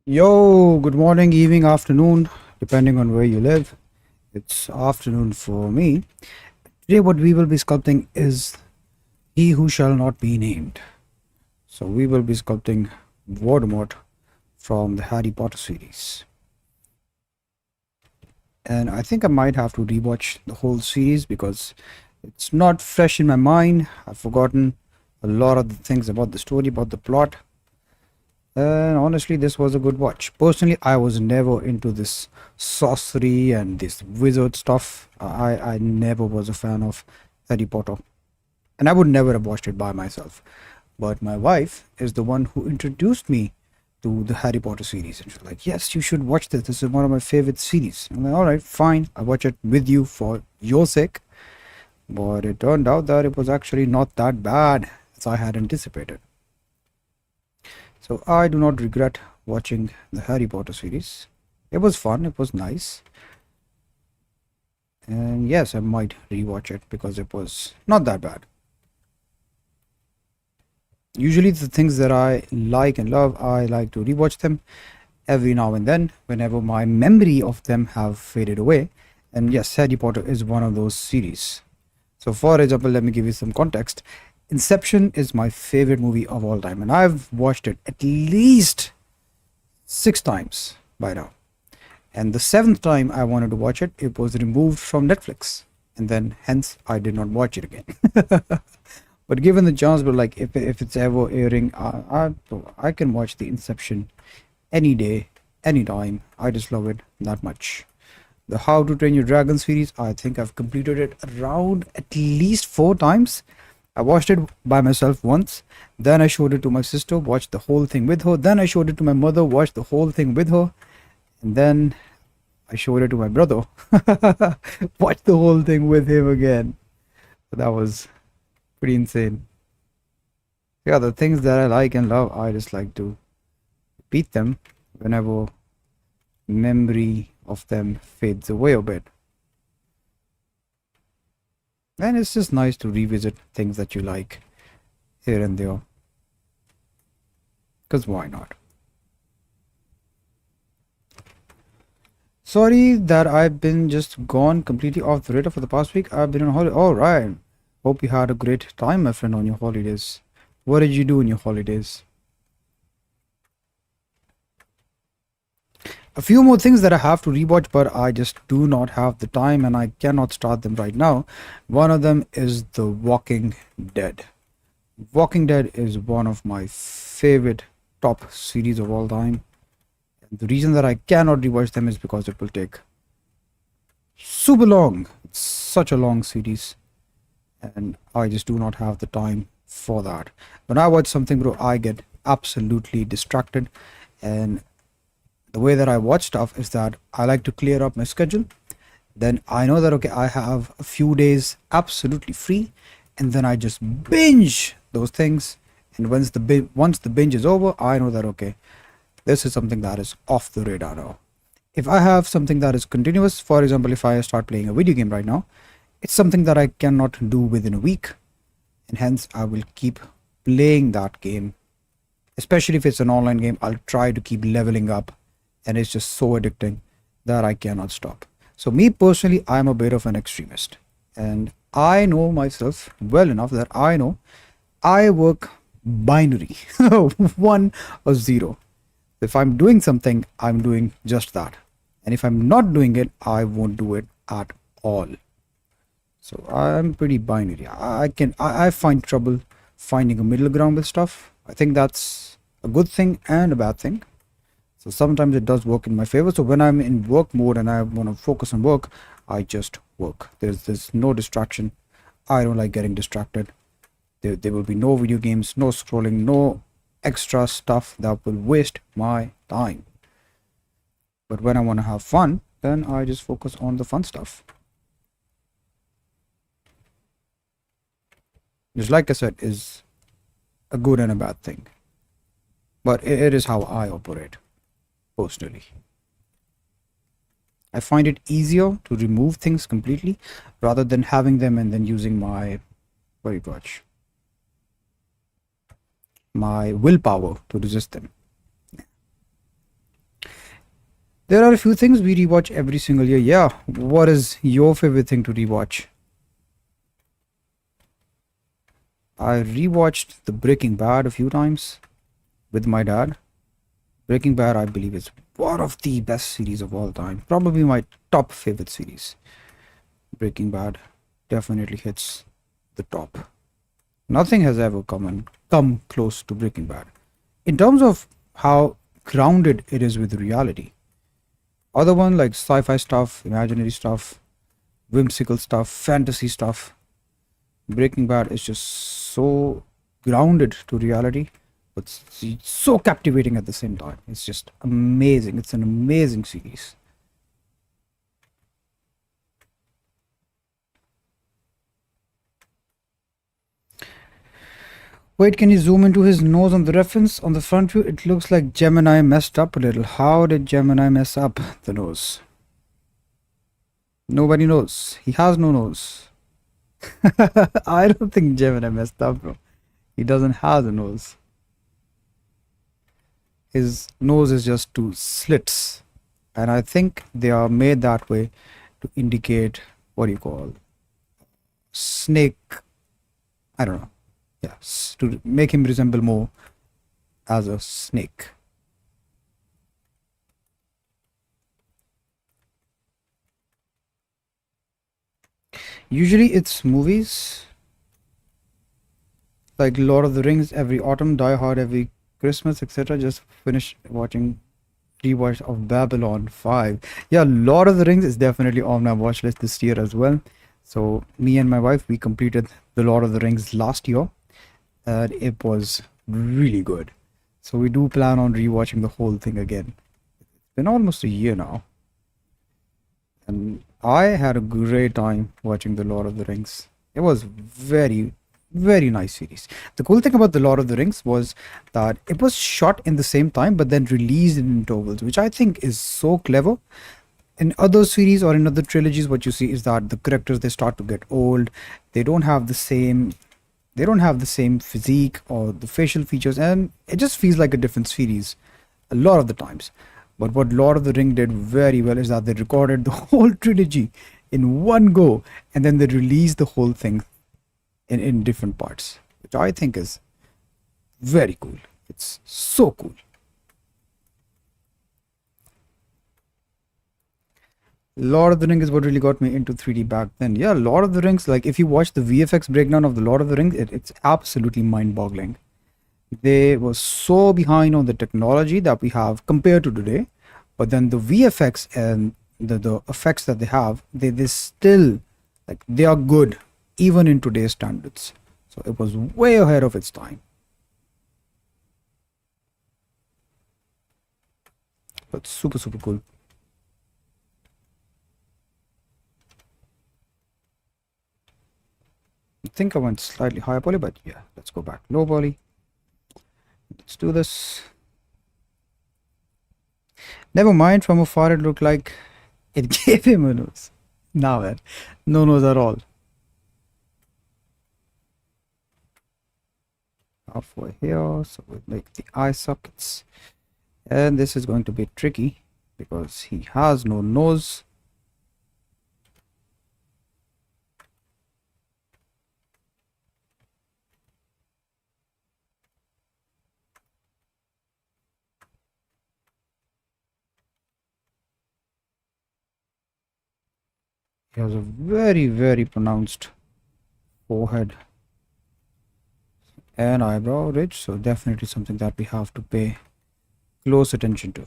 Yo, good morning, evening, afternoon, depending on where you live. It's afternoon for me. Today, what we will be sculpting is He Who Shall Not Be Named. So, we will be sculpting Voldemort from the Harry Potter series. And I think I might have to rewatch the whole series because it's not fresh in my mind. I've forgotten a lot of the things about the story, about the plot. And honestly, this was a good watch. Personally, I was never into this sorcery and this wizard stuff. I never was a fan of Harry Potter. And I would never have watched it by myself. But my wife is the one who introduced me to the Harry Potter series. And she's like, yes, you should watch this. This is one of my favorite series. I'm like, all right, fine. I'll watch it with you for your sake. But it turned out that it was actually not that bad as I had anticipated. So I do not regret watching the Harry Potter series. It was fun, it was nice. And yes, I might rewatch it because it was not that bad. Usually the things that I like and love, I like to rewatch them every now and then whenever my memory of them have faded away. And yes, Harry Potter is one of those series. So for example, let me give you some context. Inception is my favorite movie of all time, and I've watched it at least 6 times by now. And the seventh time I wanted to watch it, it was removed from Netflix, and then hence I did not watch it again. But given the chance, but like if it's ever airing, I can watch the Inception any day, anytime. I just love it that much. The How to Train Your Dragon series, I think I've completed it around at least 4 times. I watched it by myself once, then I showed it to my sister, watched the whole thing with her, then I showed it to my mother, watched the whole thing with her, and then I showed it to my brother, watched the whole thing with him again. So that was pretty insane. Yeah, the things that I like and love, I just like to repeat them whenever memory of them fades away a bit. And it's just nice to revisit things that you like here and there. Because why not? Sorry that I've been just gone completely off the radar for the past week. I've been on holiday. Alright. Hope you had a great time, my friend, on your holidays. What did you do in your holidays? A few more things that I have to rewatch, but I just do not have the time and I cannot start them right now. One of them is The Walking Dead. Walking Dead is one of my favorite top series of all time. And the reason that I cannot rewatch them is because it will take super long. It's such a long series. And I just do not have the time for that. When I watch something, bro, I get absolutely distracted. And the way that I watch stuff is that I like to clear up my schedule. Then I know that, okay, I have a few days absolutely free. And then I just binge those things. And once the binge is over, I know that, okay, this is something that is off the radar now. If I have something that is continuous, for example, if I start playing a video game right now, it's something that I cannot do within a week. And hence I will keep playing that game. Especially if it's an online game, I'll try to keep leveling up. And it's just so addicting that I cannot stop. So me personally, I'm a bit of an extremist. And I know myself well enough that I know I work binary. 1 or 0. If I'm doing something, I'm doing just that. And if I'm not doing it, I won't do it at all. So I'm pretty binary. I find trouble finding a middle ground with stuff. I think that's a good thing and a bad thing. So sometimes it does work in my favor. So when I'm in work mode and I want to focus on work, I just work. There's no distraction. I don't like getting distracted. There will be no video games, no scrolling, no extra stuff that will waste my time. But when I want to have fun, then I just focus on the fun stuff. Just like I said, is a good and a bad thing. But it is how I operate. Personally, I find it easier to remove things completely rather than having them and then using my my willpower to resist them. There are a few things we rewatch every single year. Yeah, what is your favorite thing to rewatch? I rewatched The Breaking Bad a few times with my dad. Breaking Bad, I believe, is one of the best series of all time. Probably my top favorite series. Breaking Bad definitely hits the top. Nothing has ever come close to Breaking Bad in terms of how grounded it is with reality. Other one like sci-fi stuff, imaginary stuff, whimsical stuff, fantasy stuff. Breaking Bad is just so grounded to reality, but so captivating at the same time. It's just amazing. It's an amazing series. Wait, can you zoom into his nose on the reference on the front view? It looks like Gemini messed up a little. How did Gemini mess up the nose? Nobody knows. He has no nose. I don't think Gemini messed up, bro. He doesn't have a nose. His nose is just two slits. And I think they are made that way to indicate what do you call snake. I don't know. Yes, to make him resemble more as a snake. Usually it's movies like Lord of the Rings every autumn, Die Hard every Christmas, etc. Just finished watching rewatch of Babylon 5. Yeah, Lord of the Rings is definitely on my watch list this year as well. So me and my wife we completed the Lord of the Rings last year and it was really good. So we do plan on rewatching the whole thing again. It's been almost a year now. And I had a great time watching The Lord of the Rings. It was very nice series. The cool thing about The Lord of the Rings was that it was shot in the same time but then released in intervals, which I think is so clever. In other series or in other trilogies, what you see is that the characters they start to get old. They don't have the same they don't have the same physique or the facial features, and it just feels like a different series a lot of the times. But what Lord of the Ring did very well is that they recorded the whole trilogy in one go and then they released the whole thing in different parts, which I think is very cool. It's so cool. Lord of the Rings is what really got me into 3D back then. Yeah, Lord of the Rings, like if you watch the VFX breakdown of the Lord of the Rings, it's absolutely mind boggling. They were so behind on the technology that we have compared to today, but then the VFX and the effects that they have, they still like they are good even in today's standards. So it was way ahead of its time. But super cool. I think I went slightly higher poly, but yeah, let's go back low poly. Let's do this. Never mind, from afar it looked like it gave him a nose. Now man, no nose at all. Halfway here, so we'll make the eye sockets. And this is going to be tricky because he has no nose. He has a very pronounced forehead and eyebrow ridge, so definitely something that we have to pay close attention to.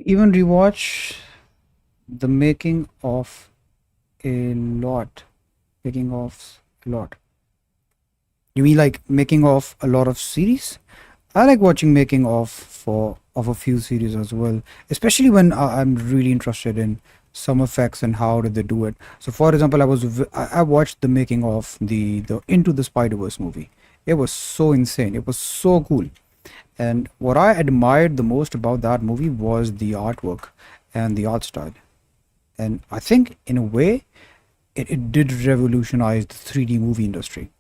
even rewatch the making of a lot. Making of a lot. You mean like making of a lot of series? I like watching making of a few series as well, especially when I'm really interested in some effects and how did they do it. So, for example, I watched the making of the Into the Spider-Verse movie. It was so insane. It was so cool. And what I admired the most about that movie was the artwork and the art style. And I think, in a way, it did revolutionize the 3D movie industry.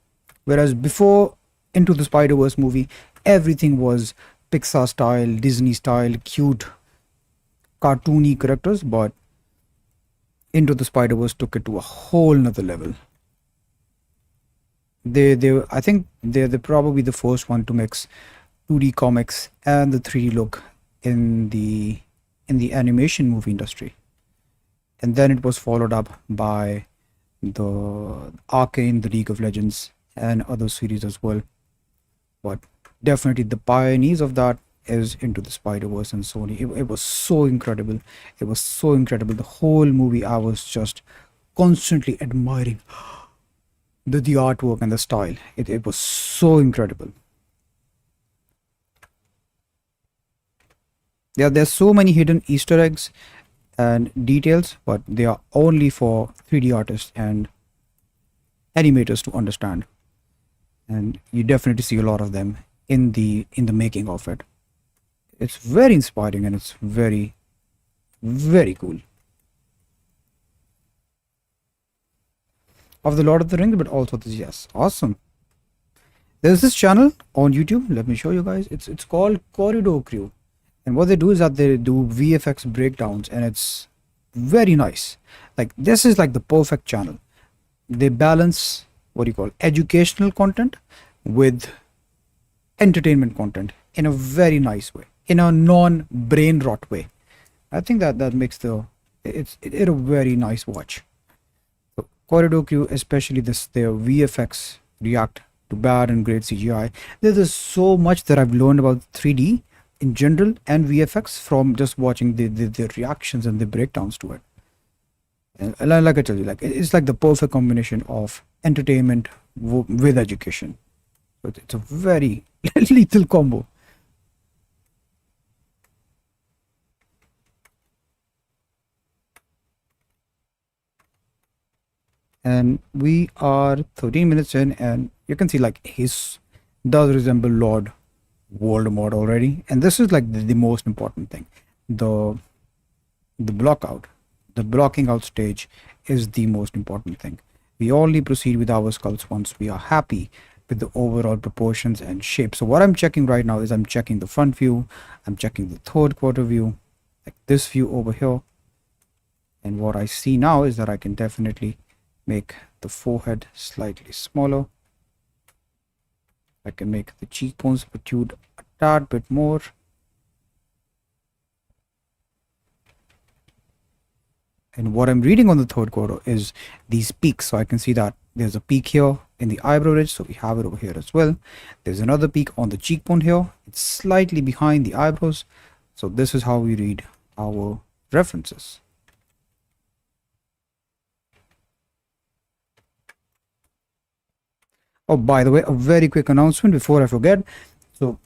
Whereas before Into the Spider-Verse movie, everything was Pixar style, Disney style, cute, cartoony characters, but Into the Spider-Verse took it to a whole nother level. I think they're probably the first one to mix 2D comics and the 3D look in the animation movie industry. And then it was followed up by the Arcane, the League of Legends, and other series as well. But definitely the pioneers of that is Into the Spider-Verse and Sony. It was so incredible. It was so incredible. The whole movie, I was just constantly admiring the artwork and the style. It was so incredible. There's so many hidden Easter eggs and details, but they are only for 3D artists and animators to understand. And you definitely see a lot of them in the making of it. It's very inspiring and it's very, very cool. Of the Lord of the Rings, but also this, yes, awesome. There's this channel on YouTube. Let me show you guys. It's called Corridor Crew, and what they do is that they do VFX breakdowns, and it's very nice. Like, this is like the perfect channel. They balance what do you call educational content with entertainment content in a very nice way, in a non-brain rot way. I think that makes it a very nice watch. So Corridor Crew, especially their VFX react to bad and great CGI. There's so much that I've learned about 3D in general and VFX from just watching the reactions and the breakdowns to it. And like I told you, like it's like the perfect combination of entertainment with education. So it's a very lethal combo. And we are 13 minutes in, and you can see like his does resemble Lord Voldemort already. And this is like the most important thing. The the block out, the blocking out stage is the most important thing. We only proceed with our sculpts once we are happy with the overall proportions and shape. So what I'm checking right now is I'm checking the front view, I'm checking the third quarter view, like this view over here. And what I see now is that I can definitely make the forehead slightly smaller. I can make the cheekbones protrude a tad bit more. And what I'm reading on the third quarter is these peaks. So I can see that there's a peak here in the eyebrow ridge. So we have it over here as well. There's another peak on the cheekbone here. It's slightly behind the eyebrows. So this is how we read our references. Oh, by the way, a very quick announcement before I forget. So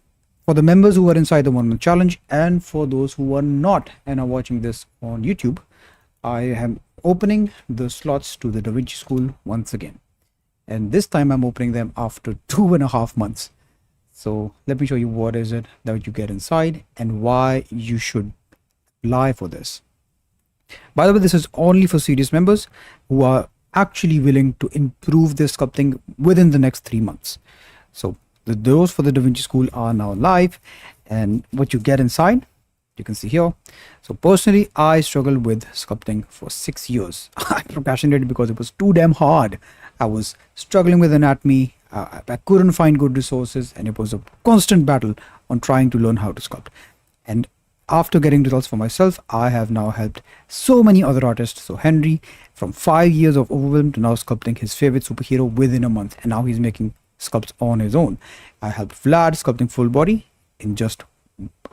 for the members who are inside the 1 month challenge and for those who are not and are watching this on YouTube, I am opening the slots to the Davinci School once again. And this time I'm opening them after 2.5 months. So let me show you what is it that you get inside and why you should apply for this. By the way, this is only for serious members who are actually willing to improve their sculpting within the next 3 months. So the doors for the Davinci School are now live, and what you get inside you can see here. So personally, I struggled with sculpting for 6 years. I procrastinated because it was too damn hard. I was struggling with anatomy. I couldn't find good resources, and it was a constant battle on trying to learn how to sculpt. And after getting results for myself, I have now helped so many other artists. So Henry, from 5 years of overwhelm to now sculpting his favorite superhero within a month, and now he's making sculpts on his own. I helped Vlad sculpting full body in just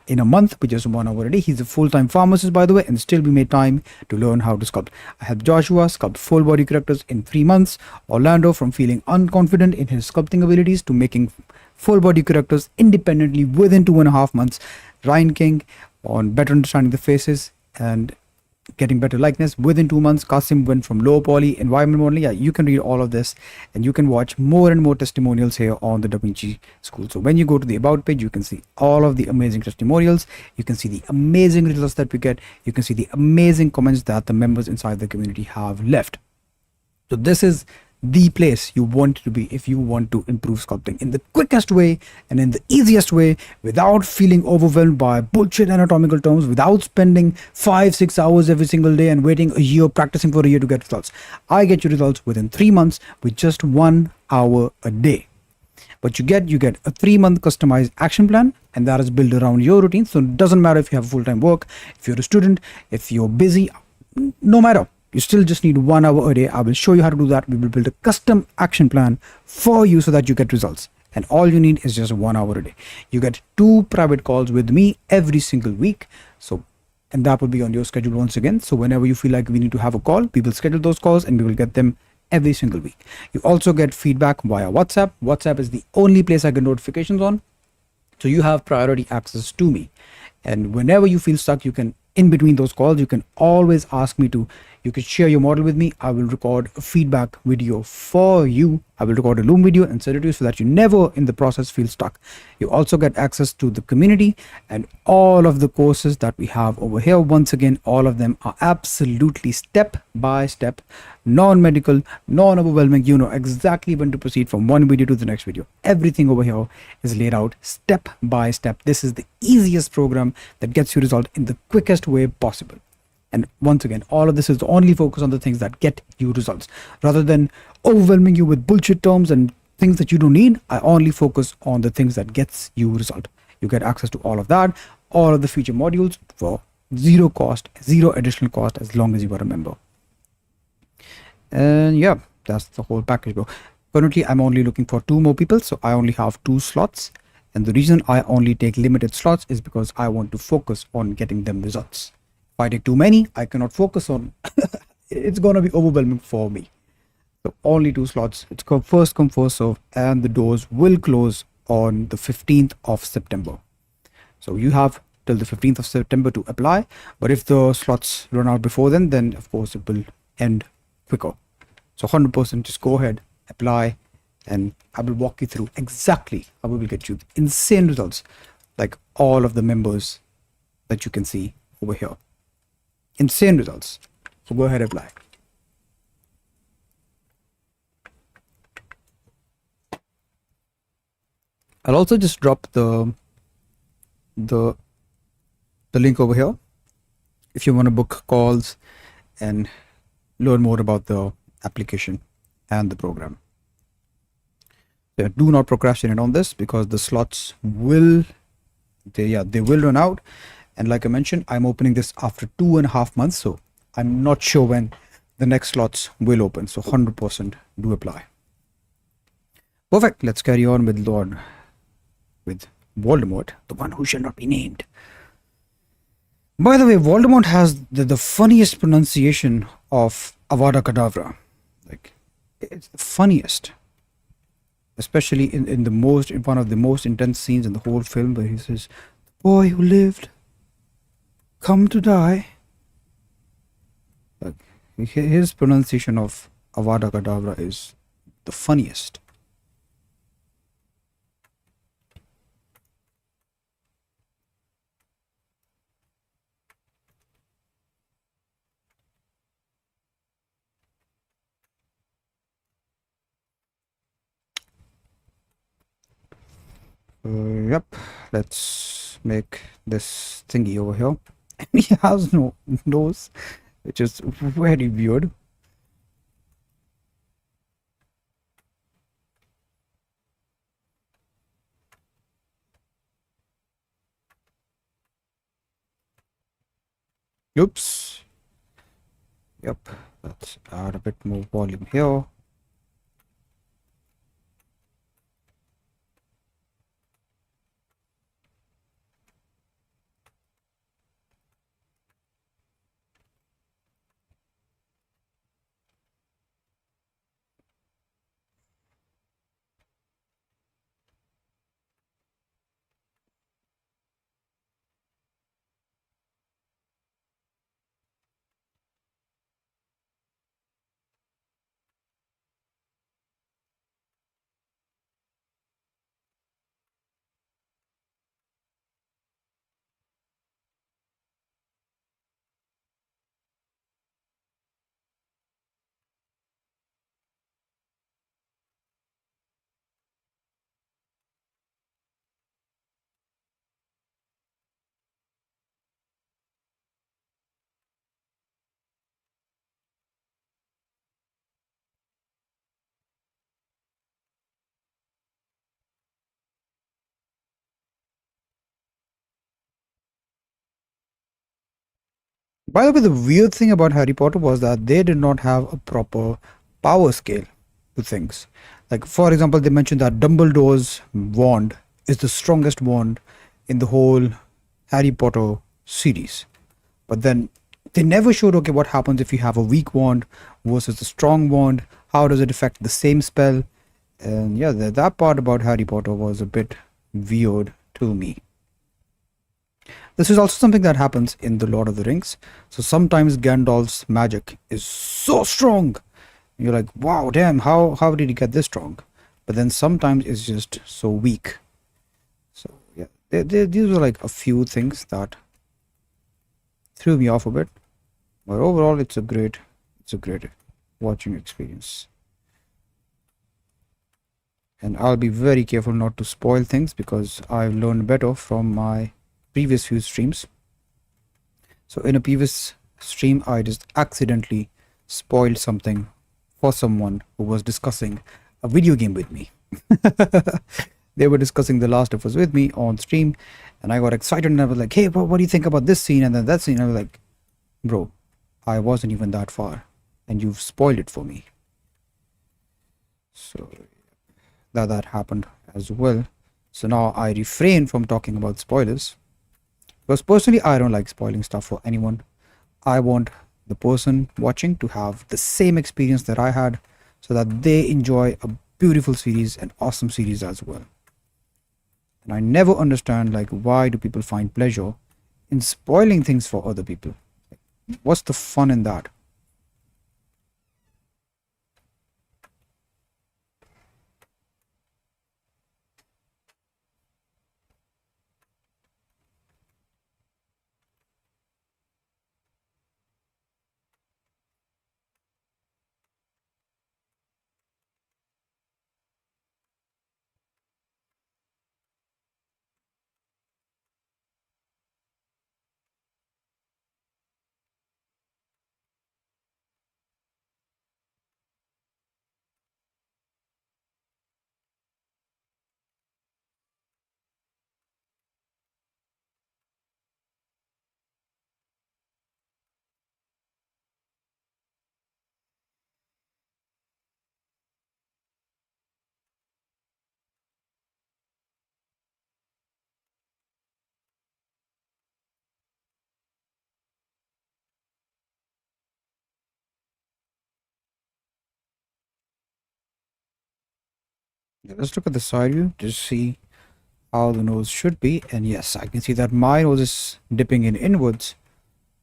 in a month with just 1 hour a day. He's a full-time pharmacist, by the way, and still we made time to learn how to sculpt. I helped Joshua sculpt full body characters in 3 months. Orlando from feeling unconfident in his sculpting abilities to making full body characters independently within 2.5 months. Ryan King on better understanding the faces and getting better likeness within 2 months. Kasim went from low poly environment modeling. Yeah, you can read all of this and you can watch more and more testimonials here on the Davinci School. So when you go to the about page, you can see all of the amazing testimonials. You can see the amazing results that we get. You can see the amazing comments that the members inside the community have left. So this is the place you want to be if you want to improve sculpting in the quickest way and in the easiest way, without feeling overwhelmed by bullshit anatomical terms, without spending 5-6 hours every single day and waiting a year, practicing for a year to get results. I get you results within 3 months with just 1 hour a day. But you get a 3-month customized action plan, and that is built around your routine. So it doesn't matter if you have full-time work, if you're a student, if you're busy, no matter. You still just need 1 hour a day. I will show you how to do that. We will build a custom action plan for you so that you get results. And all you need is just 1 hour a day. You get 2 private calls with me every single week. And that will be on your schedule once again. So whenever you feel like we need to have a call, we will schedule those calls and we will get them every single week. You also get feedback via WhatsApp. WhatsApp is the only place I get notifications on. So you have priority access to me. And whenever you feel stuck, you can, in between those calls, you can always ask me to, you can share your model with me. I will record a feedback video for you. I will record a Loom video and send it to you so that you never in the process feel stuck. You also get access to the community and all of the courses that we have over here. Once again, all of them are absolutely step by step, non-medical, non-overwhelming. You know exactly when to proceed from one video to the next video. Everything over here is laid out step by step. This is the easiest program that gets you result in the quickest way possible. And once again, all of this is only focused on the things that get you results. Rather than overwhelming you with bullshit terms and things that you don't need, I only focus on the things that gets you result. You get access to all of that, all of the feature modules for zero cost, zero additional cost, as long as you are a member. And yeah, that's the whole package, bro. Currently, I'm only looking for 2 more people, so I only have 2 slots. And the reason I only take limited slots is because I want to focus on getting them results. If I take too many, I cannot focus on. It's gonna be overwhelming for me. So only 2 slots. It's first come, first serve, and the doors will close on the 15th of September. So you have till the 15th of September to apply. But if the slots run out before then of course it will end quicker. So 100% just go ahead, apply, and I will walk you through exactly how we will get you insane results, like all of the members that you can see over here. Insane results. So go ahead, apply. I'll also just drop the link over here if you want to book calls and learn more about the application and the program. So do not procrastinate on this because the slots will they will run out. And like I mentioned, I'm opening this after 2.5 months, so I'm not sure when the next slots will open. So 100% do apply. Perfect. Let's carry on with Voldemort, the one who shall not be named. By the way, Voldemort has the funniest pronunciation of Avada Kedavra. Like, it's the funniest. Especially in one of the most intense scenes in the whole film, where he says, "Boy who lived, come to die." Like, his pronunciation of Avada Kedavra is the funniest. Yep, let's make this thingy over here. He has no nose, which is very weird. Oops. Yep, let's add a bit more volume here. By the way, the weird thing about Harry Potter was that they did not have a proper power scale to things. Like, for example, they mentioned that Dumbledore's wand is the strongest wand in the whole Harry Potter series. But then they never showed, okay, what happens if you have a weak wand versus a strong wand? How does it affect the same spell? And yeah, that part about Harry Potter was a bit weird to me. This is also something that happens in The Lord of the Rings. So sometimes Gandalf's magic is so strong. You're like, wow, damn, how did he get this strong? But then sometimes it's just so weak. So yeah, these were like a few things that threw me off a bit. But overall, it's a great watching experience. And I'll be very careful not to spoil things because I've learned better from my previous few streams. So in a previous stream, I just accidentally spoiled something for someone who was discussing a video game with me. They were discussing The Last of Us with me on stream, and I got excited and I was like, "Hey, what do you think about this scene?" And then that scene, I was like, "Bro, I wasn't even that far, and you've spoiled it for me." So that happened as well. So now I refrain from talking about spoilers because personally, I don't like spoiling stuff for anyone. I want the person watching to have the same experience that I had so that they enjoy a beautiful series and awesome series as well. And I never understand like why do people find pleasure in spoiling things for other people? What's the fun in that? Yeah, let's look at the side view to see how the nose should be. And yes, I can see that my nose is dipping in inwards,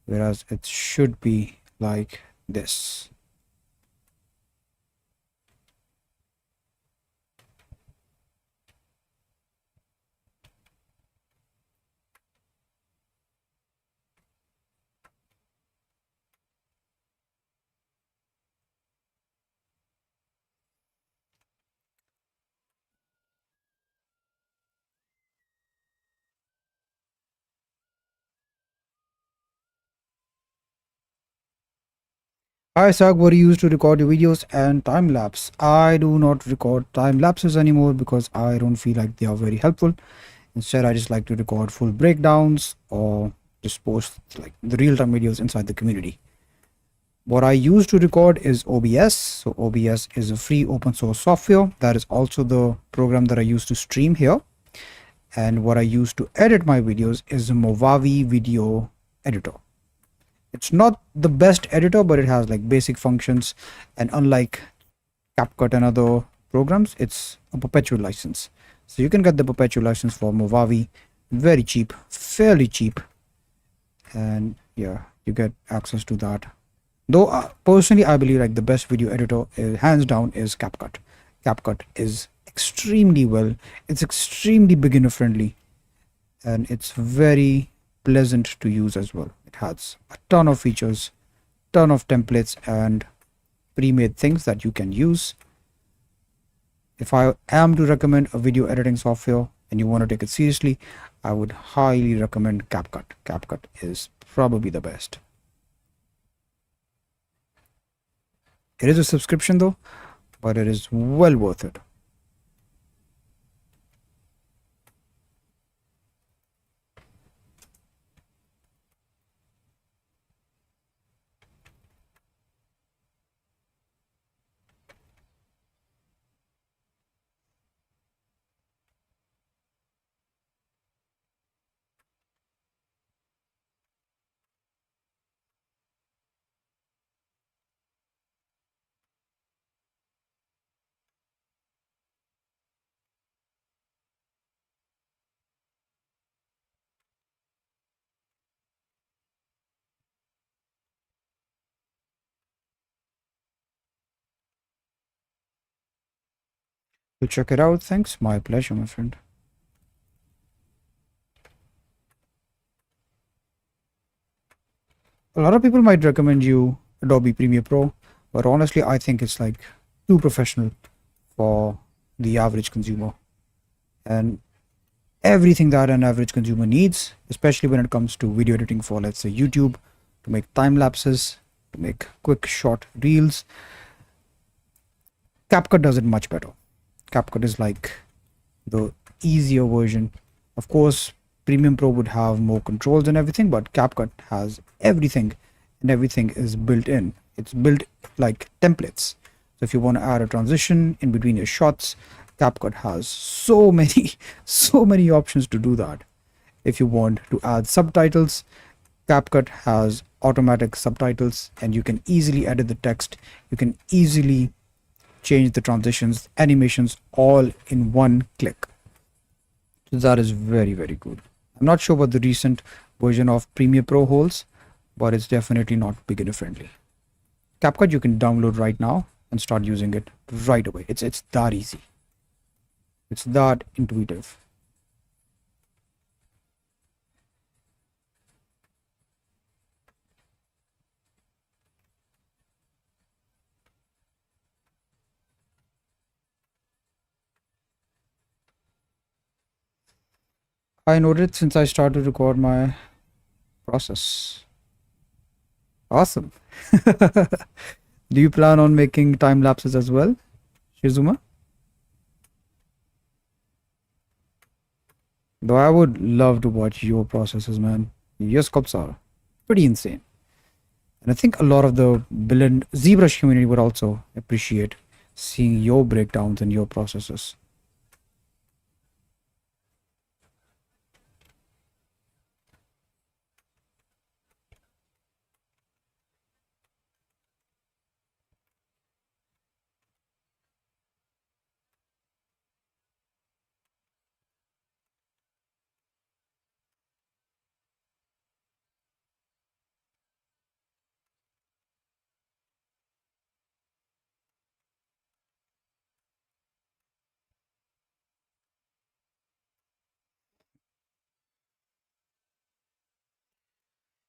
whereas it should be like this. Hi Sag, what do you use to record your videos and time lapse? I do not record time lapses anymore because I don't feel like they are very helpful. Instead, I just like to record full breakdowns or just post like the real-time videos inside the community. What I use to record is OBS. So OBS is a free open source software. That is also the program that I use to stream here. And what I use to edit my videos is a Movavi video editor. It's not the best editor, but it has like basic functions. And unlike CapCut and other programs, it's a perpetual license. So you can get the perpetual license for Movavi very cheap, fairly cheap. And yeah, you get access to that. Though personally, I believe like the best video editor is, hands down is CapCut. CapCut is extremely well. It's extremely beginner friendly and it's very pleasant to use as well. It has a ton of features, ton of templates and pre-made things that you can use. If I am to recommend a video editing software and you want to take it seriously, I would highly recommend CapCut. CapCut is probably the best. It is a subscription though, but it is well worth it. To check it out. Thanks. My pleasure, my friend. A lot of people might recommend you Adobe Premiere Pro, but honestly, I think it's like too professional for the average consumer. And everything that an average consumer needs, especially when it comes to video editing for, let's say, YouTube, to make time lapses, to make quick short reels, CapCut does it much better. CapCut is like the easier version. Of course, Premium Pro would have more controls and everything, but CapCut has everything, and everything is built in. It's built like templates. So if you want to add a transition in between your shots, CapCut has so many, so many options to do that. If you want to add subtitles, CapCut has automatic subtitles, and you can easily edit the text. You can easily change the transitions, animations, all in one click. So that is very, very good. I'm not sure what the recent version of Premiere Pro holds, but it's definitely not beginner friendly. CapCut you can download right now and start using it right away. It's that easy. It's that intuitive. I noted since I started to record my process. Awesome. Do you plan on making time lapses as well, Shizuma? Though I would love to watch your processes, man. Your sculpts are pretty insane. And I think a lot of the Blend ZBrush community would also appreciate seeing your breakdowns and your processes.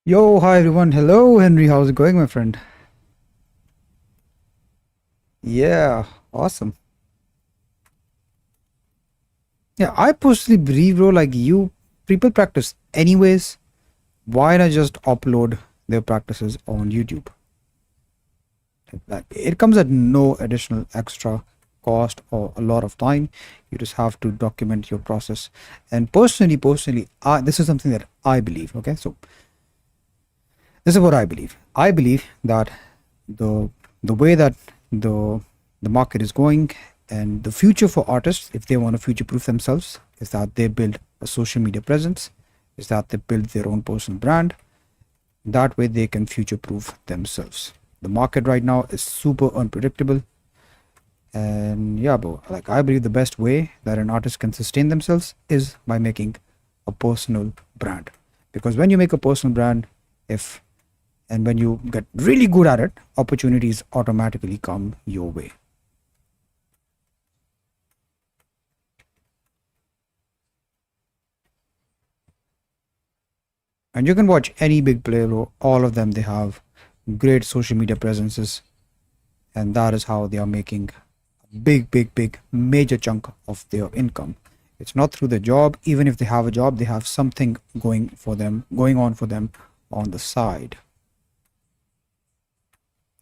Yo, hi everyone. Hello, Henry. How's it going, my friend? Yeah, awesome. Yeah, I personally believe, bro, like you people practice anyways. Why not just upload their practices on YouTube? Like, it comes at no additional extra cost or a lot of time. You just have to document your process. And personally, this is something that I believe. Okay, so this is what I believe. I believe that the the way that the the market is going and the future for artists, if they want to future proof themselves, is that they build a social media presence, is that they build their own personal brand. That way they can future proof themselves. The market right now is super unpredictable. And yeah, bro, like I believe the best way that an artist can sustain themselves is by making a personal brand. Because when you make a personal brand, if and when you get really good at it, opportunities automatically come your way. And you can watch any big player, bro, all of them, they have great social media presences, and that is how they are making a big major chunk of their income. It's not through the job. Even if they have a job, they have something going on for them on the side.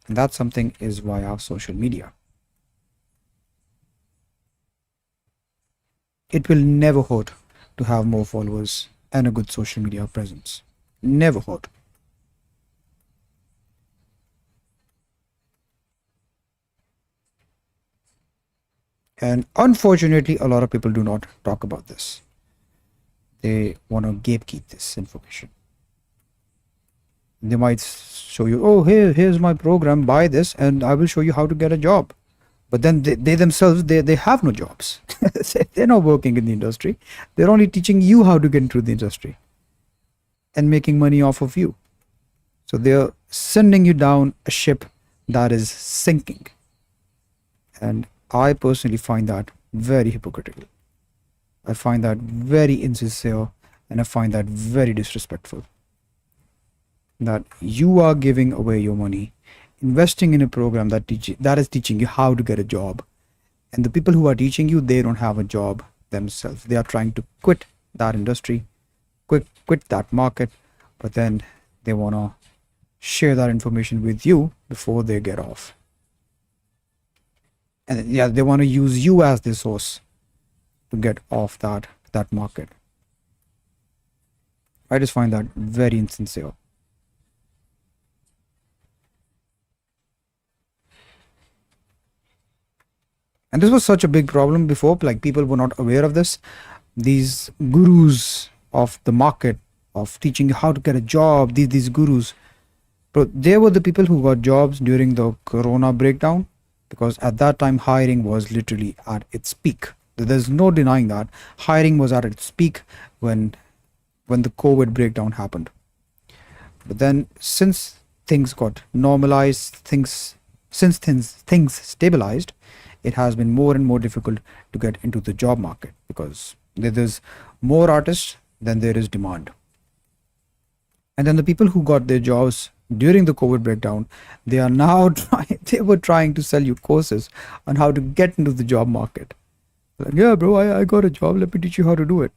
And that something is via social media. It will never hurt to have more followers and a good social media presence. Never hurt. And unfortunately, a lot of people do not talk about this. They want to gatekeep this information. They might show you, oh, here's my program, buy this, and I will show you how to get a job. But then they themselves, they have no jobs. They're not working in the industry. They're only teaching you how to get into the industry and making money off of you. So they're sending you down a ship that is sinking. And I personally find that very hypocritical. I find that very insincere, and I find that very disrespectful. That you are giving away your money, investing in a program that is teaching you how to get a job, and the people who are teaching you, they don't have a job themselves. They are trying to quit that industry, quit that market, but then they wanna share that information with you before they get off. And yeah, they want to use you as the source to get off that market. I just find that very insincere. And this was such a big problem before, like people were not aware of this. These gurus of the market, of teaching you how to get a job, these gurus, but they were the people who got jobs during the corona breakdown, because at that time hiring was literally at its peak. There's no denying that hiring was at its peak when the COVID breakdown happened. But then since things got normalized, things stabilized, it has been more and more difficult to get into the job market, because there's more artists than there is demand. And then the people who got their jobs during the COVID breakdown, they are now they were trying to sell you courses on how to get into the job market. Like, yeah, bro, I got a job. Let me teach you how to do it.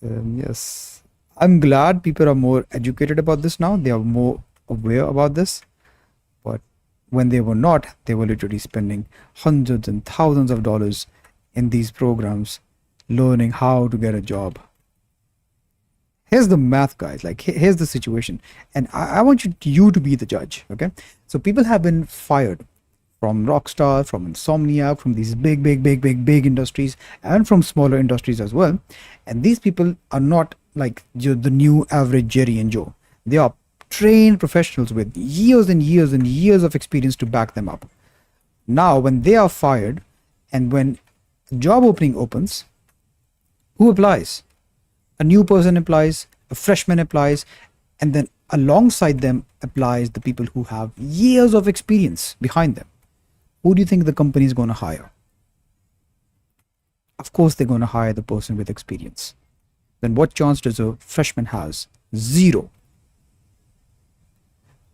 Yes, I'm glad people are more educated about this now. They are more aware about this. But when they were not, they were literally spending hundreds and thousands of dollars in these programs learning how to get a job. Here's the math, guys. Like, here's the situation, and I want you to be the judge. Okay, so people have been fired from Rockstar, from Insomniac, from these big industries, and from smaller industries as well. And these people are not like the new average Jerry and Joe. They are trained professionals with years and years and years of experience to back them up. Now, when they are fired, and when a job opening opens, who applies? A new person applies, a freshman applies, and then alongside them applies the people who have years of experience behind them. Who do you think the company is going to hire? Of course, they're going to hire the person with experience. Then what chance does a freshman has? Zero.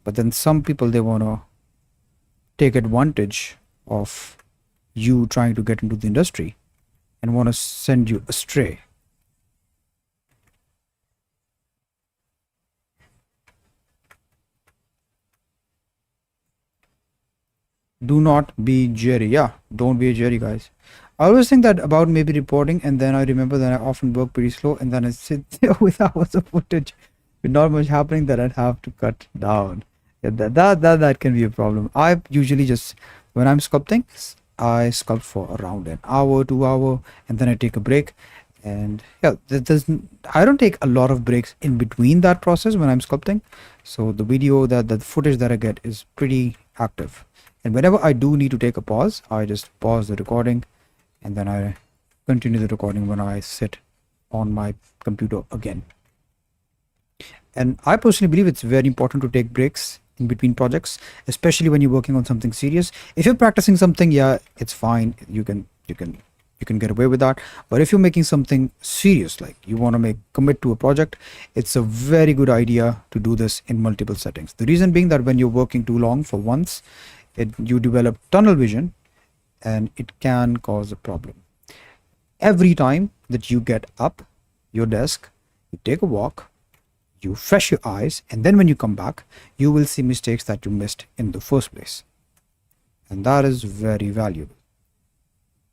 But then some people, they want to take advantage of you trying to get into the industry and want to send you astray. Do not be Jerry. Yeah, don't be a Jerry, guys. I always think that about maybe reporting, and then I remember that I often work pretty slow, and then I sit there with hours of footage with not much happening that I'd have to cut down. Yeah, that can be a problem. I usually just, when I'm sculpting, I sculpt for around an hour, 2 hours, and then I take a break. And yeah, I don't take a lot of breaks in between that process when I'm sculpting. So the video, the footage that I get is pretty active. And whenever I do need to take a pause, I just pause the recording, and then I continue the recording when I sit on my computer again. And I personally believe it's very important to take breaks in between projects, especially when you're working on something serious. If you're practicing something, yeah, it's fine. You can get away with that. But if you're making something serious, like you want to commit to a project, it's a very good idea to do this in multiple settings. The reason being that when you're working too long for once, you develop tunnel vision, and it can cause a problem. Every time that you get up your desk, you take a walk, you fresh your eyes, and then when you come back, you will see mistakes that you missed in the first place. And that is very valuable,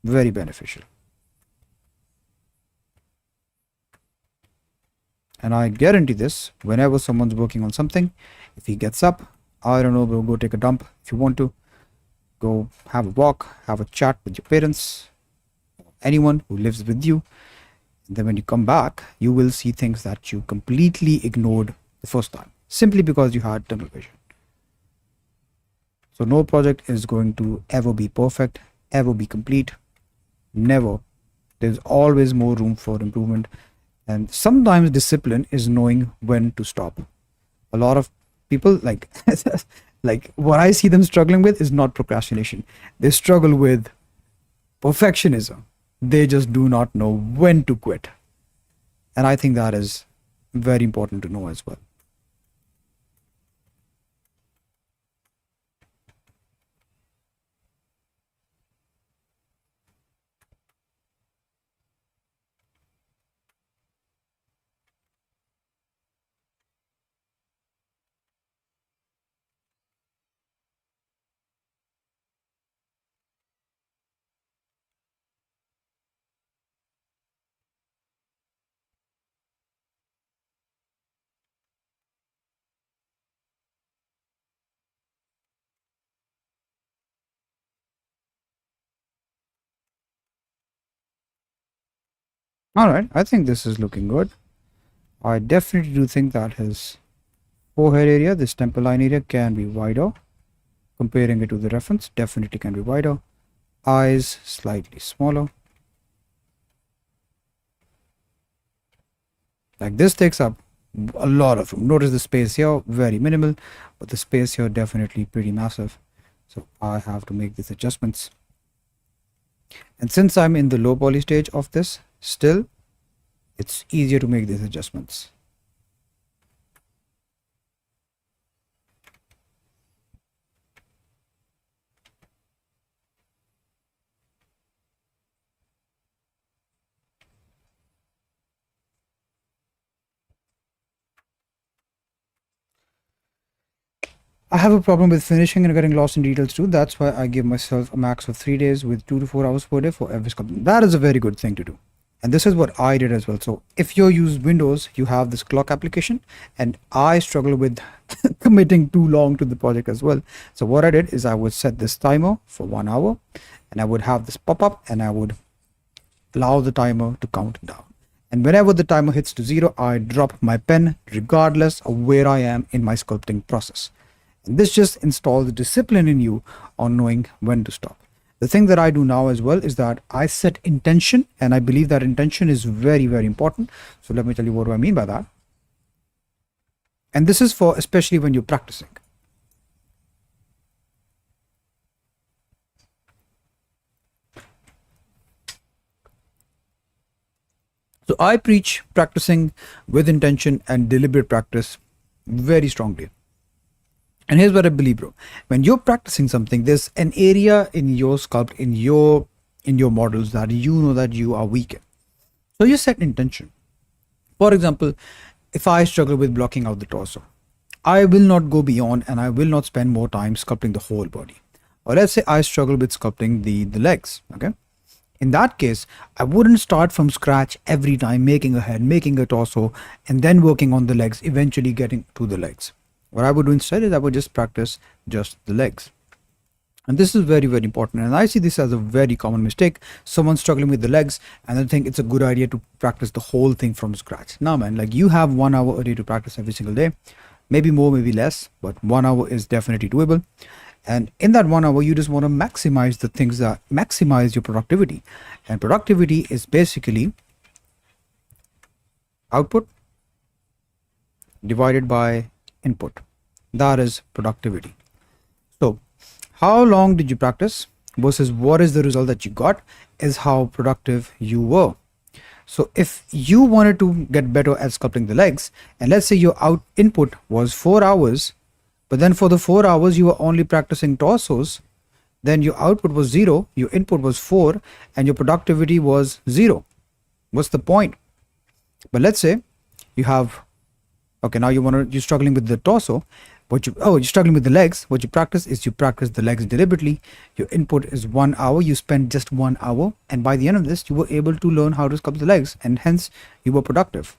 very beneficial. And I guarantee this, whenever someone's working on something, if he gets up, I don't know, bro, go take a dump. If you want to, go have a walk, have a chat with your parents, anyone who lives with you. And then when you come back, you will see things that you completely ignored the first time, simply because you had tunnel vision. So no project is going to ever be perfect, ever be complete. Never. There's always more room for improvement. And sometimes discipline is knowing when to stop. A lot of people, like what I see them struggling with is not procrastination. They struggle with perfectionism. They just do not know when to quit. And I think that is very important to know as well. All right, I think this is looking good. I definitely do think that his forehead area, this temple line area, can be wider. Comparing it to the reference, definitely can be wider. Eyes slightly smaller. Like this takes up a lot of room. Notice the space here, very minimal, but the space here definitely pretty massive. So I have to make these adjustments. And since I'm in the low poly stage of this, still, it's easier to make these adjustments. I have a problem with finishing and getting lost in details too. That's why I give myself a max of 3 days with 2 to 4 hours per day for every sculpting. That is a very good thing to do. And this is what I did as well. So if you use Windows, you have this clock application, and I struggle with committing too long to the project as well. So what I did is I would set this timer for 1 hour, and I would have this pop up, and I would allow the timer to count down. And whenever the timer hits to 0, I drop my pen regardless of where I am in my sculpting process. And this just installs discipline in you on knowing when to stop. The thing that I do now as well is that I set intention, and I believe that intention is very, very important. So let me tell you what do I mean by that. And this is for especially when you're practicing. So I preach practicing with intention and deliberate practice very strongly. And here's what I believe, bro. When you're practicing something, there's an area in your sculpt, in your models that you know that you are weak in. So you set intention. For example, if I struggle with blocking out the torso, I will not go beyond and I will not spend more time sculpting the whole body. Or let's say I struggle with sculpting the legs. Okay. In that case, I wouldn't start from scratch every time, making a head, making a torso, and then working on the legs, eventually getting to the legs. What I would do instead is I would just practice just the legs. And this is very, very important. And I see this as a very common mistake. Someone struggling with the legs and then think it's a good idea to practice the whole thing from scratch. Now, man, like you have 1 hour a day to practice every single day. Maybe more, maybe less, but 1 hour is definitely doable. And in that 1 hour, you just want to maximize the things that maximize your productivity. And productivity is basically output divided by input. That is productivity. So how long did you practice versus what is the result that you got is how productive you were. So if you wanted to get better at sculpting the legs, and let's say your input was 4 hours, but then for the 4 hours you were only practicing torsos, then your output was 0, your input was 4, and your productivity was 0. What's the point? But let's say you have, okay, now you're struggling with the torso, you're struggling with the legs. What you practice is you practice the legs deliberately. Your input is 1 hour. You spend just 1 hour, and by the end of this, you were able to learn how to sculpt the legs, and hence you were productive.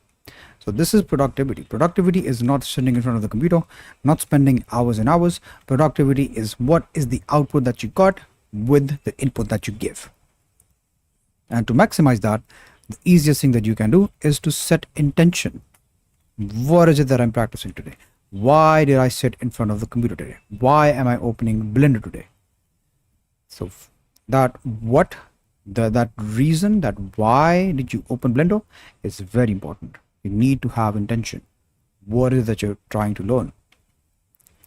So this is productivity. Productivity is not sitting in front of the computer, not spending hours and hours. Productivity is what is the output that you got with the input that you give. And to maximize that, the easiest thing that you can do is to set intention. What is it that I'm practicing today? Why did I sit in front of the computer today? Why am I opening Blender today? So that reason, that why did you open Blender is very important. You need to have intention. What is it that you're trying to learn?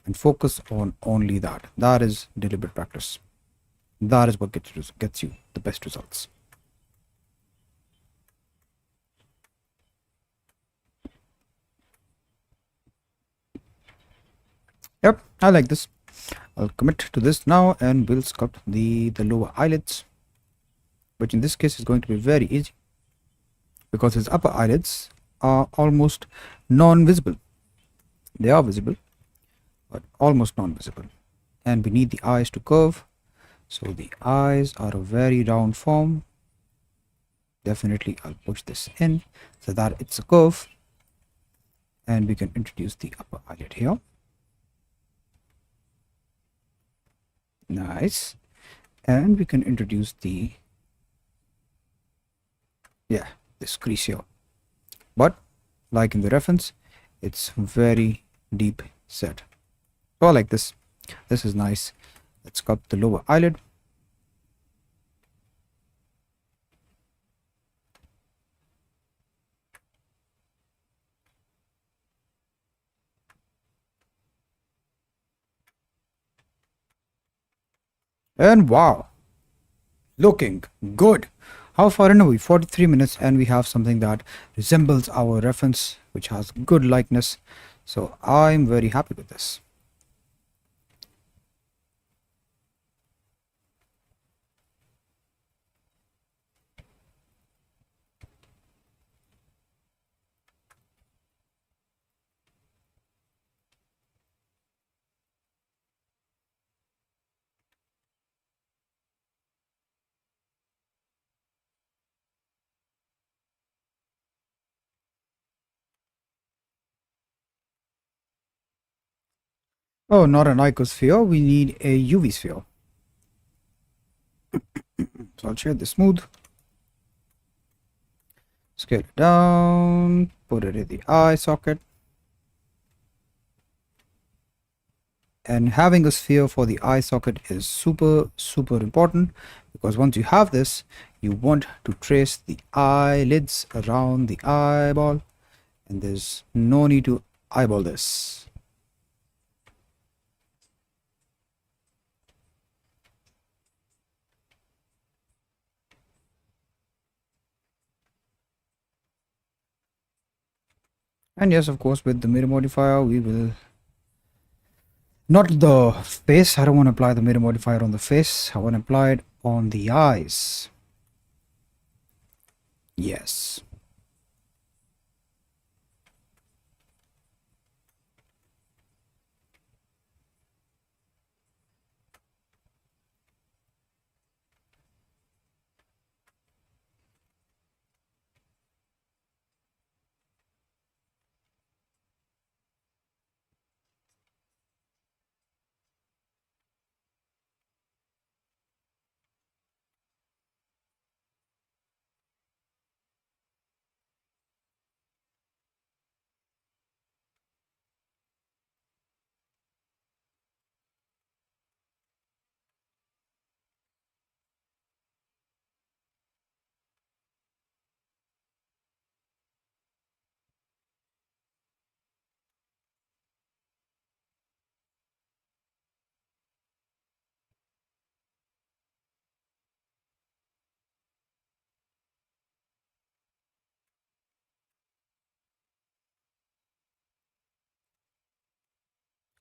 And focus on only that. That is deliberate practice. That is what gets you the best results. Yep, I like this. I'll commit to this now and we'll sculpt the lower eyelids, which in this case is going to be very easy because his upper eyelids are almost non-visible. They are visible, but almost non-visible. And we need the eyes to curve. So the eyes are a very round form. Definitely I'll push this in so that it's a curve. And we can introduce the upper eyelid here. Nice. And we can introduce this crease here. But like in the reference, it's very deep set. So I like this. This is nice. Let's sculpt the lower eyelid. And wow, looking good. How far in are we? 43 minutes, and we have something that resembles our reference, which has good likeness. So I'm very happy with this. Oh, not an icosphere. We need a UV sphere. So I'll shade the smooth, scale it down, put it in the eye socket. And having a sphere for the eye socket is super important, because once you have this, you want to trace the eyelids around the eyeball, and there's no need to eyeball this. And yes, of course, with the mirror modifier, we will not the face. I don't want to apply the mirror modifier on the face. I want to apply it on the eyes. Yes.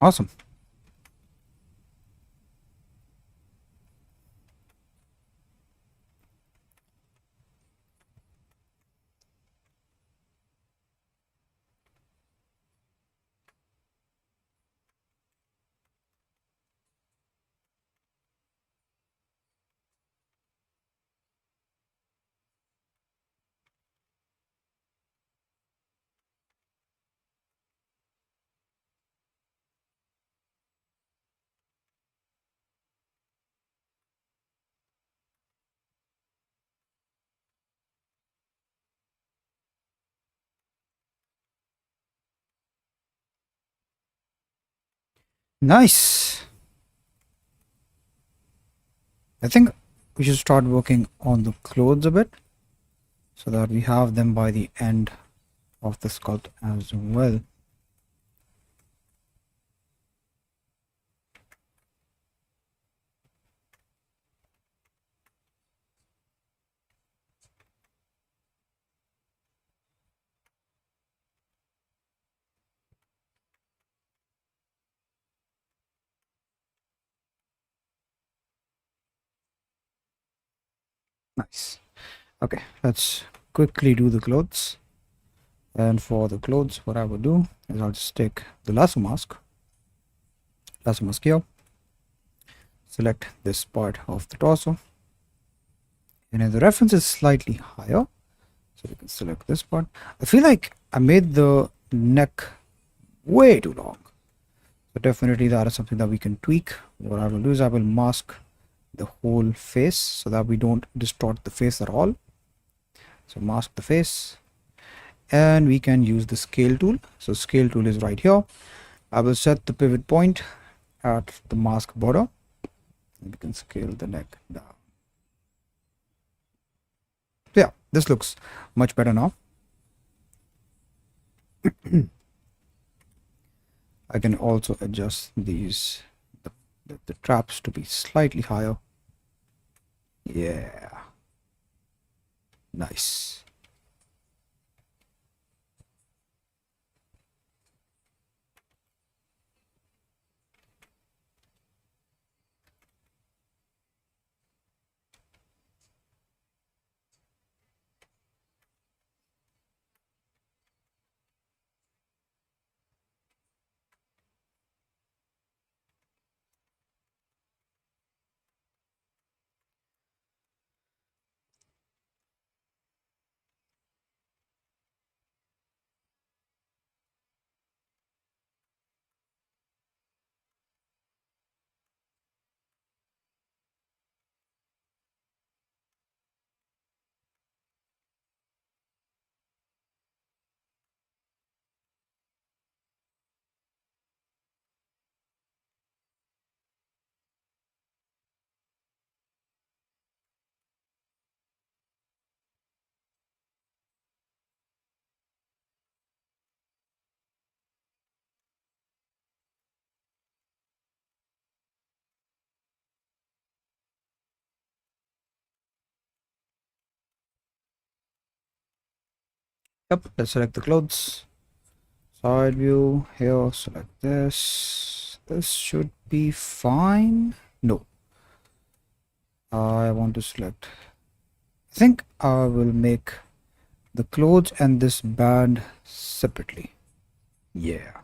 Awesome. Nice. I think we should start working on the clothes a bit so that we have them by the end of the sculpt as well. Nice. Okay, let's quickly do the clothes. And for the clothes, what I will do is I'll just take the lasso mask here, select this part of the torso, and then the reference is slightly higher, so we can select this part. I feel like I made the neck way too long, so definitely that is something that we can tweak. What I will do is I will mask the whole face so that we don't distort the face at all. So mask the face, and we can use the scale tool. So scale tool is right here. I will set the pivot point at the mask border, and we can scale the neck down. So yeah, this looks much better now. I can also adjust these the traps to be slightly higher. Yeah, nice. Yep, let's select the clothes. Side view here, select this. This should be fine. No, I want to select. I think I will make the clothes and this band separately. Yeah.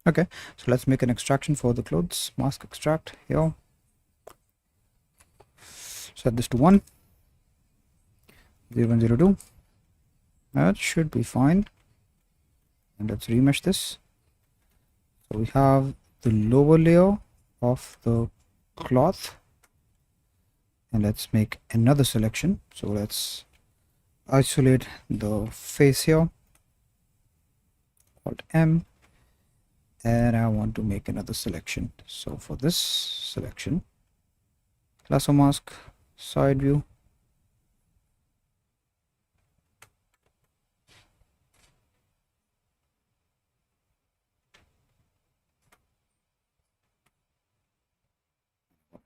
Okay, so let's make an extraction for the clothes. Mask extract here. Set this to 1, 0, 1, 0, 2. That should be fine. And let's remesh this. So we have the lower layer of the cloth. And let's make another selection. So let's isolate the face here. Alt M. And I want to make another selection. So for this selection, lasso mask, side view.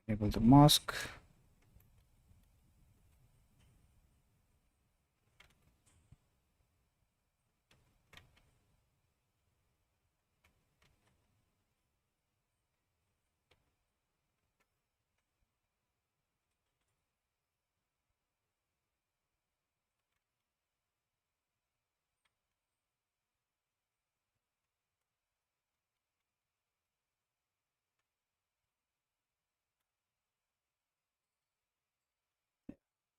Enable the mask.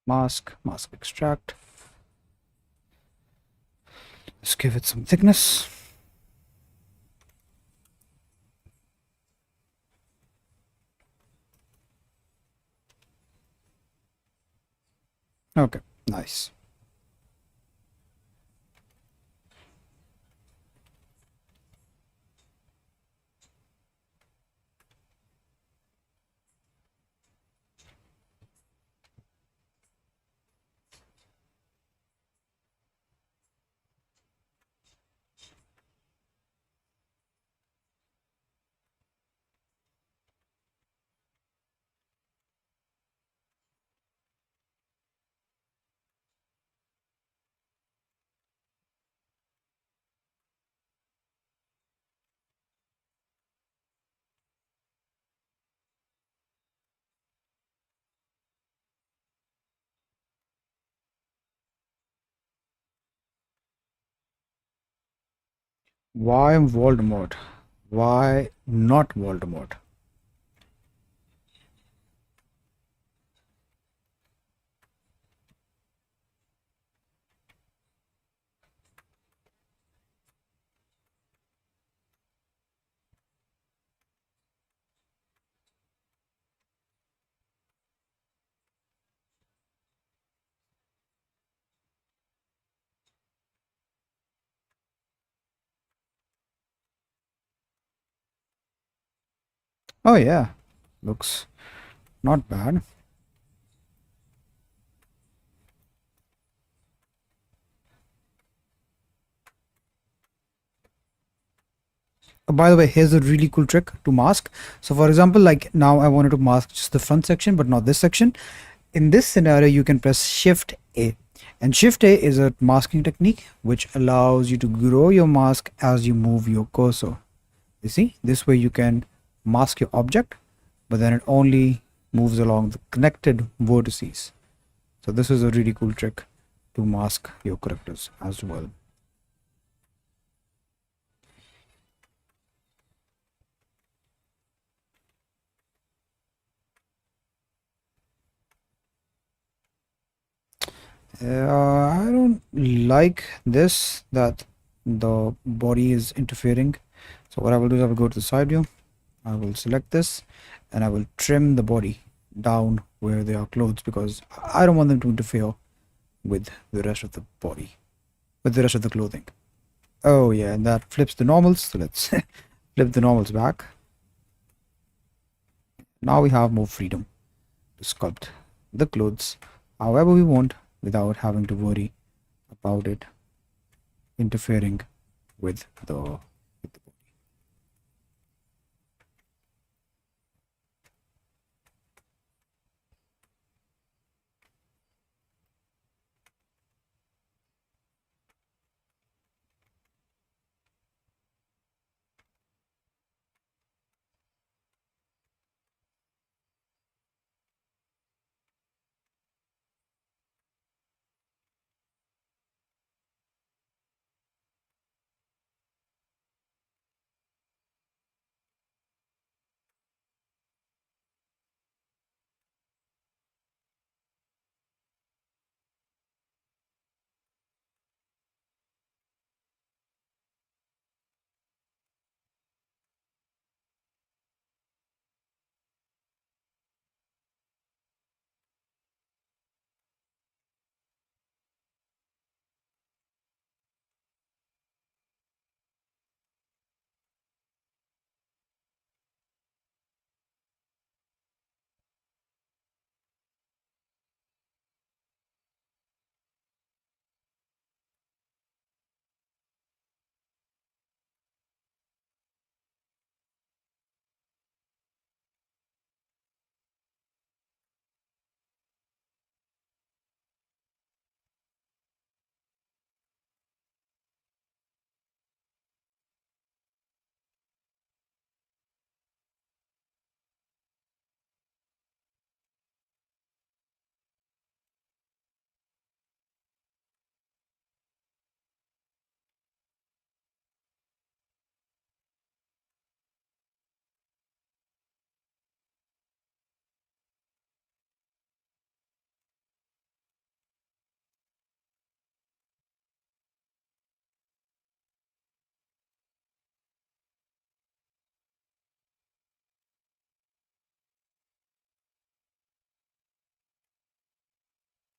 Mask extract. Let's give it some thickness. Okay, nice. Why Voldemort? Why not Voldemort? Oh yeah, looks not bad. By the way, here's a really cool trick to mask. So for example, like now I wanted to mask just the front section, but not this section. In this scenario, you can press Shift A. And Shift A is a masking technique which allows you to grow your mask as you move your cursor. You see, this way you can mask your object, but then it only moves along the connected vertices. So this is a really cool trick to mask your characters as well. I don't like this that the body is interfering. So what I will do is I will go to the side view. I will select this and I will trim the body down where they are clothes because I don't want them to interfere with the rest of the body, with the rest of the clothing. Oh yeah, and that flips the normals. So let's flip the normals back. Now we have more freedom to sculpt the clothes however we want without having to worry about it interfering with the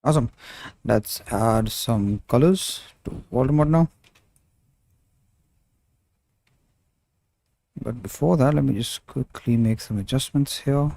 awesome. Let's add some colors to Voldemort now. But before that, let me just quickly make some adjustments here.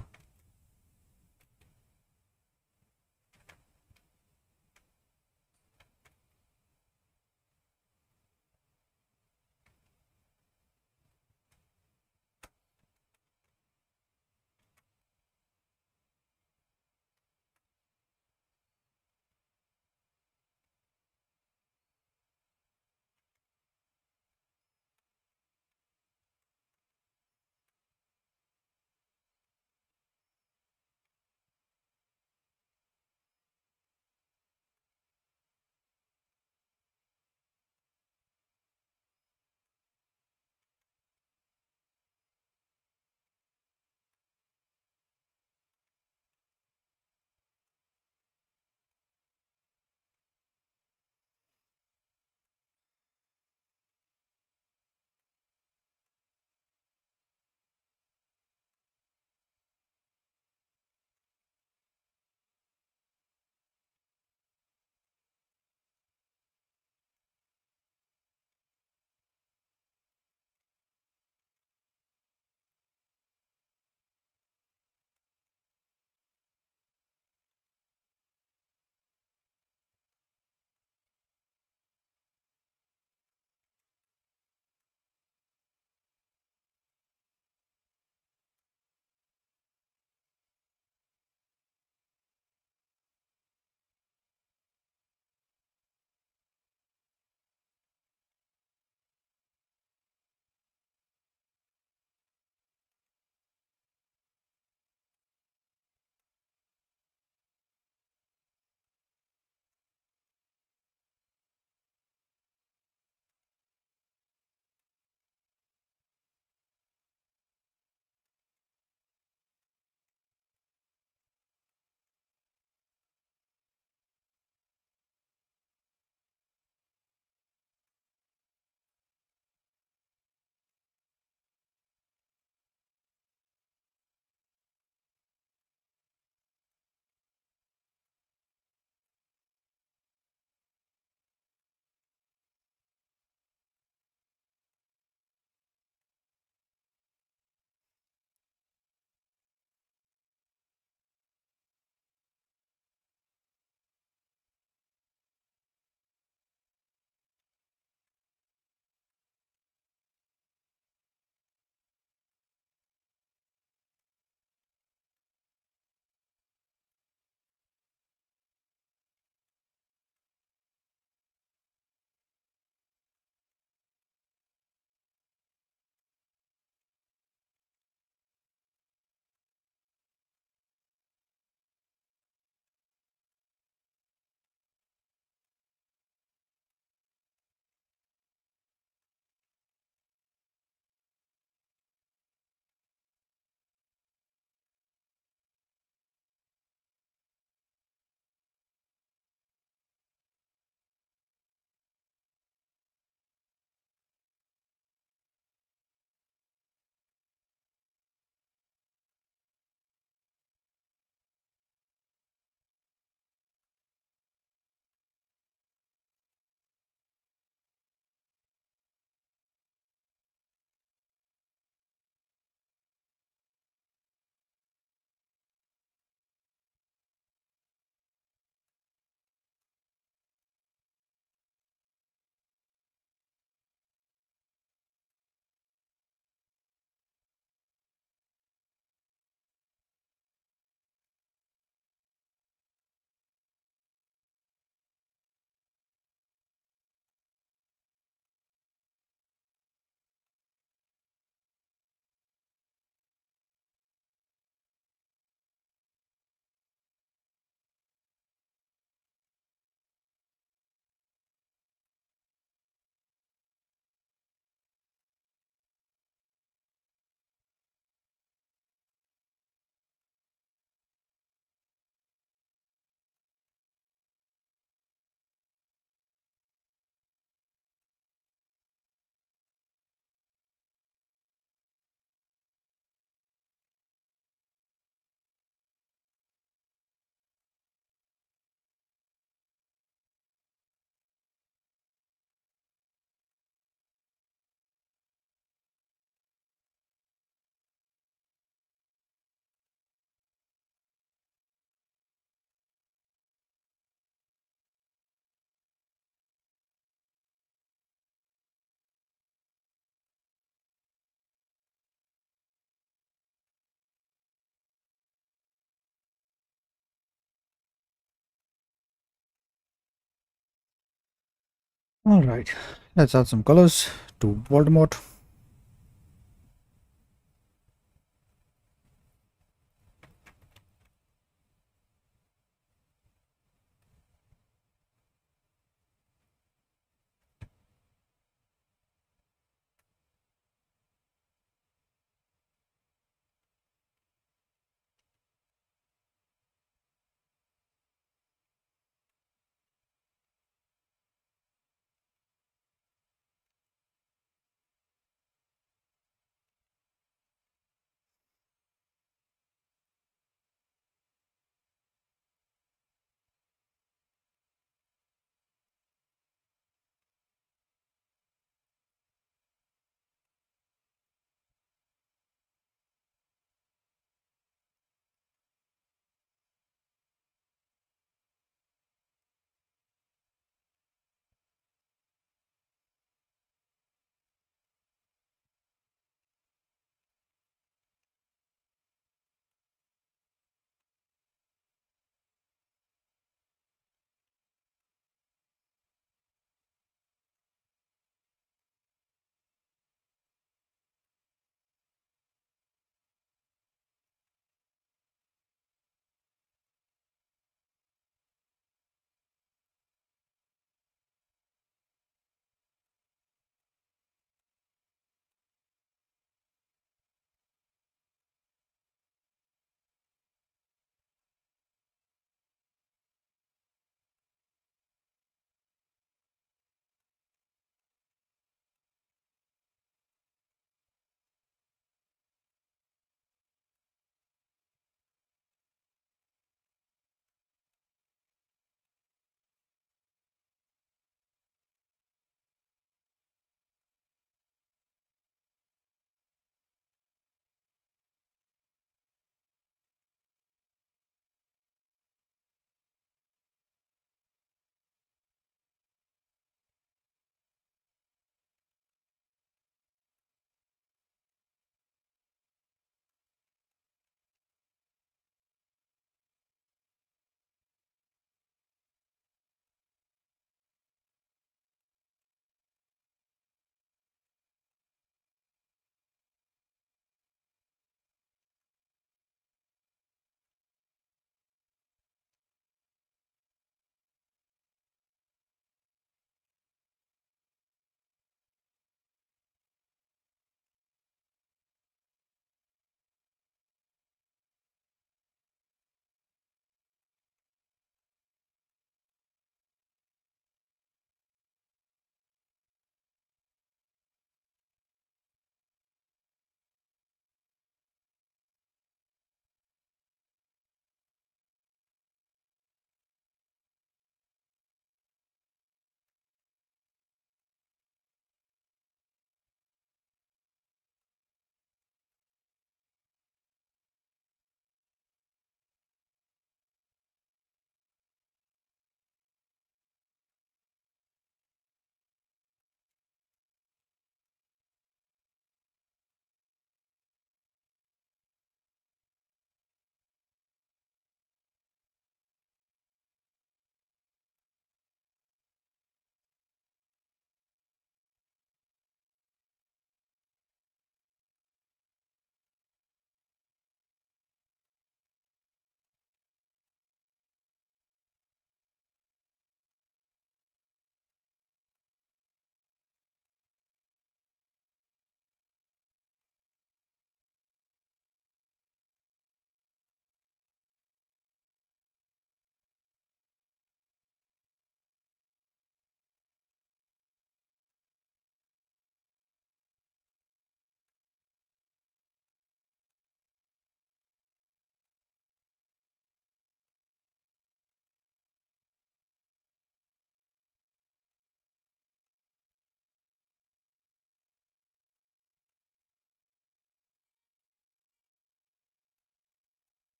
All right, let's add some colors to Voldemort.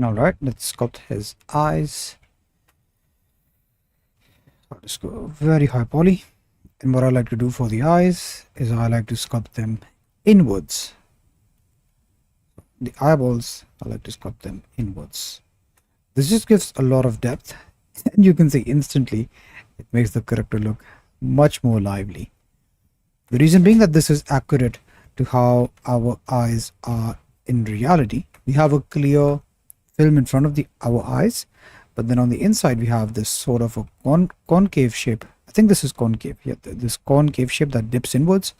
All right, let's sculpt his eyes. I'll just go very high poly. And what I like to do for the eyes is I like to sculpt them inwards. The eyeballs, I like to sculpt them inwards. This just gives a lot of depth, and you can see instantly it makes the character look much more lively. The reason being that this is accurate to how our eyes are in reality. We have a clear film in front of our eyes, but then on the inside we have this sort of a concave shape. I think this is concave. Yeah, this concave shape that dips inwards,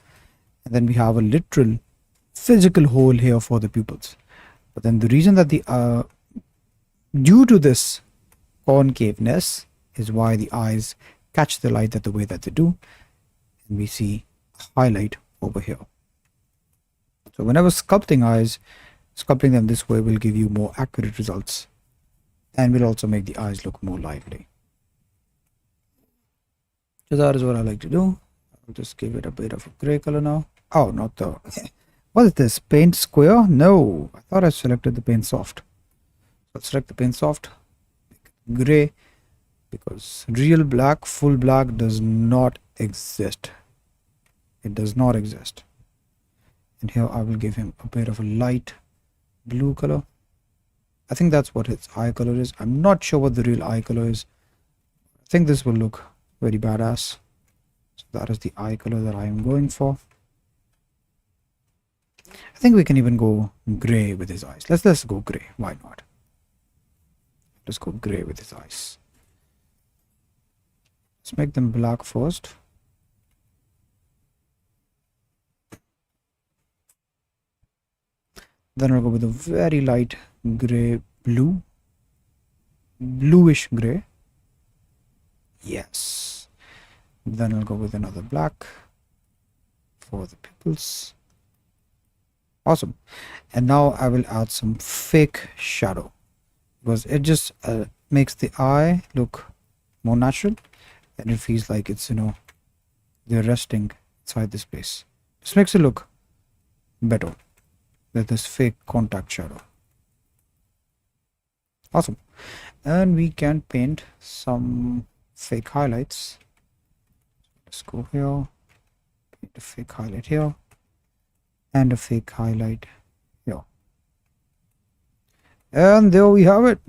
and then we have a literal physical hole here for the pupils. But then the reason that due to this concaveness is why the eyes catch the light the way that they do, and we see a highlight over here. So whenever sculpting eyes, sculpting them this way will give you more accurate results, and will also make the eyes look more lively. So that is what I like to do. I'll just give it a bit of a gray color now. Oh, not the... What is this? Paint square? No, I thought I selected the paint soft. So I'll select the paint soft, gray, because real black, full black does not exist. It does not exist. And here I will give him a bit of a light blue color. I think that's what his eye color is. I'm not sure what the real eye color is. I think this will look very badass. So that is the eye color that I am going for. I think we can even go gray with his eyes. Let's go gray. Why not? Let's go gray with his eyes. Let's make them black first. Then I'll go with a very light gray blue. Bluish gray. Yes. Then I'll go with another black for the pupils. Awesome. And now I will add some fake shadow, because it just makes the eye look more natural, and it feels like it's, they're resting inside this place. Just makes it look better with this fake contact shadow. Awesome. And we can paint some fake highlights. Let's go here, paint a fake highlight here, and a fake highlight here. And there we have it.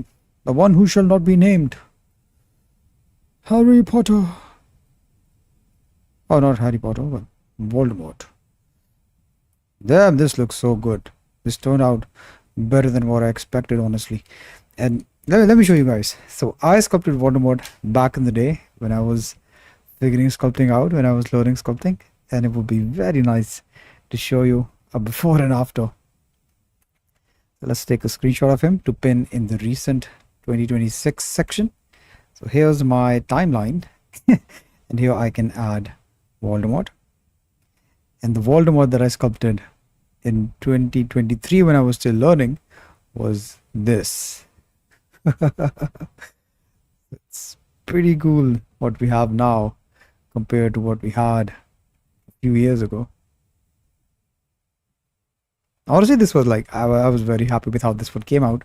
The one who shall not be named. Harry Potter. Oh, not Harry Potter, but Voldemort. Damn, this looks so good. This turned out better than what I expected, honestly. And let me show you guys. So I sculpted Voldemort back in the day when I was figuring sculpting out, when I was learning sculpting. And it would be very nice to show you a before and after. So let's take a screenshot of him to pin in the recent 2026 section. So here's my timeline. And here I can add Voldemort. And the Voldemort that I sculpted in 2023 when I was still learning was this. It's pretty cool what we have now compared to what we had a few years ago. Honestly, this was like, I was very happy with how this one came out,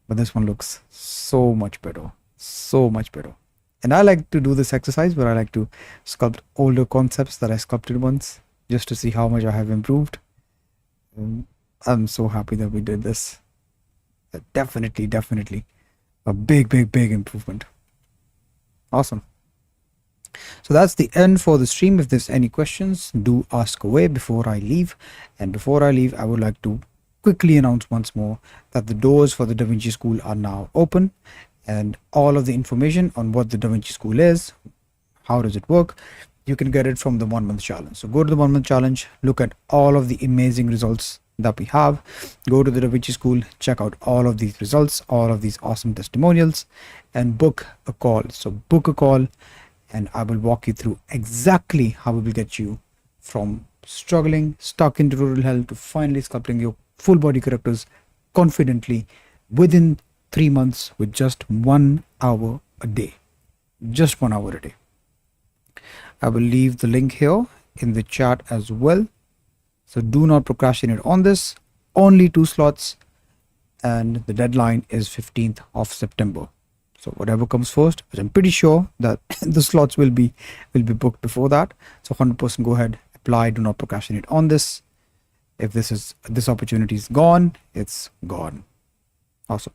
but this one looks so much better, so much better. And I like to do this exercise where I like to sculpt older concepts that I sculpted once, just to see how much I have improved. I'm so happy that we did this. Definitely a big improvement. Awesome. So that's the end for the stream. If there's any questions, do ask away before I leave. And before I leave, I would like to quickly announce once more that the doors for the Davinci School are now open, and all of the information on what the Davinci School is, how does it work, you can get it from the 1 month challenge. So go to the 1 month challenge, look at all of the amazing results that we have, go to the Davinci School, check out all of these results, all of these awesome testimonials, and book a call. So book a call, and I will walk you through exactly how we will get you from struggling, stuck in rural hell, to finally sculpting your full body characters confidently within 3 months with just 1 hour a day. Just 1 hour a day. I will leave the link here in the chat as well. So do not procrastinate on this. Only 2 slots. and the deadline is 15th of September. So whatever comes first, which I'm pretty sure that the slots will be booked before that. So 100% go ahead, apply, do not procrastinate on this. If this opportunity is gone, it's gone. Awesome.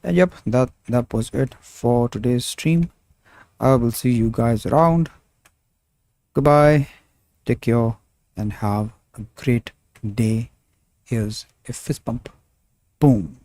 And yep, that was it for today's stream. I will see you guys around. Goodbye, take care, and have a great day. Here's a fist bump. Boom.